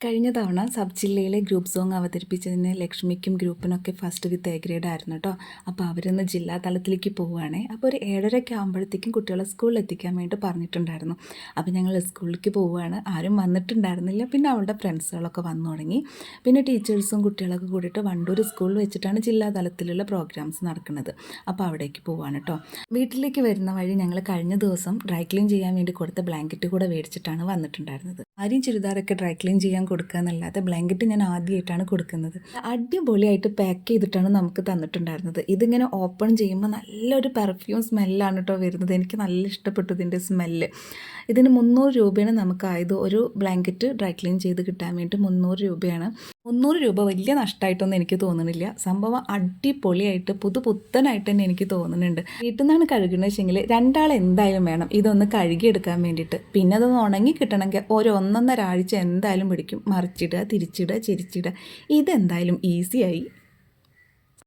കഴിഞ്ഞ തവണ സബ് ജില്ലയിലെ ഗ്രൂപ്പ് സോങ് അവതരിപ്പിച്ചതിന് ലക്ഷ്മിക്കും ഗ്രൂപ്പിനൊക്കെ ഫസ്റ്റ് വിത്ത് എ ഗ്രേഡ് ആയിരുന്നു കേട്ടോ. അപ്പോൾ അവരിന്ന് ജില്ലാ തലത്തിലേക്ക് പോവുകയാണേ. അപ്പോൾ ഒരു 7:30 ആകുമ്പോഴത്തേക്കും കുട്ടികളെ സ്കൂളിൽ എത്തിക്കാൻ വേണ്ടി പറഞ്ഞിട്ടുണ്ടായിരുന്നു. അപ്പോൾ ഞങ്ങൾ സ്കൂളിലേക്ക് പോവുകയാണ്. ആരും വന്നിട്ടുണ്ടായിരുന്നില്ല. പിന്നെ അവളുടെ ഫ്രണ്ട്സുകളൊക്കെ വന്നു തുടങ്ങി. പിന്നെ ടീച്ചേഴ്സും കുട്ടികളൊക്കെ കൂടിയിട്ട് വണ്ടൂർ സ്കൂളിൽ വെച്ചിട്ടാണ് ജില്ലാ തലത്തിലുള്ള പ്രോഗ്രാംസ് നടക്കുന്നത്. അപ്പോൾ അവിടേക്ക് പോവുകയാണ് കേട്ടോ. വീട്ടിലേക്ക് വരുന്ന വഴി ഞങ്ങൾ കഴിഞ്ഞ ദിവസം ഡ്രൈ ക്ലീൻ ചെയ്യാൻ വേണ്ടി കൊടുത്ത ബ്ലാങ്കറ്റ് കൂടെ മേടിച്ചിട്ടാണ് വന്നിട്ടുണ്ടായിരുന്നത്. ആരും ചുരിദാറൊക്കെ ഡ്രൈ ക്ലീൻ ചെയ്യാൻ കൊടുക്കുക എന്നല്ലാതെ ബ്ലാങ്കറ്റ് ഞാൻ ആദ്യമായിട്ടാണ് കൊടുക്കുന്നത്. അടിപൊളിയായിട്ട് പാക്ക് ചെയ്തിട്ടാണ് നമുക്ക് തന്നിട്ടുണ്ടായിരുന്നത്. ഇതിങ്ങനെ ഓപ്പൺ ചെയ്യുമ്പോൾ നല്ലൊരു പെർഫ്യൂം സ്മെല്ലാണ് കേട്ടോ വരുന്നത്. എനിക്ക് നല്ല ഇഷ്ടപ്പെട്ടു ഇതിൻ്റെ സ്മെല്ല്. ഇതിന് 300 രൂപയാണ് നമുക്കായത്. ഒരു ബ്ലാങ്കറ്റ് ഡ്രൈ ക്ലീൻ ചെയ്ത് കിട്ടാൻ വേണ്ടി 300 രൂപയാണ്. 300 രൂപ വലിയ നഷ്ടമായിട്ടൊന്നും എനിക്ക് തോന്നുന്നില്ല. സംഭവം അടിപൊളിയായിട്ട് പുത്തനായിട്ട് തന്നെ എനിക്ക് തോന്നുന്നുണ്ട്. വീട്ടിൽ നിന്നാണ് കഴുകുന്നത് വെച്ചെങ്കിൽ രണ്ടാൾ എന്തായാലും വേണം ഇതൊന്ന് കഴുകിയെടുക്കാൻ വേണ്ടിയിട്ട്. പിന്നെ അതൊന്ന് ഉണങ്ങി കിട്ടണമെങ്കിൽ ഒരു 1.5 ആഴ്ച എന്തായാലും പിടിക്കും. മറിച്ചിടുക, തിരിച്ചിടുക, ചെരിച്ചിടുക, ഇതെന്തായാലും ഈസിയായി.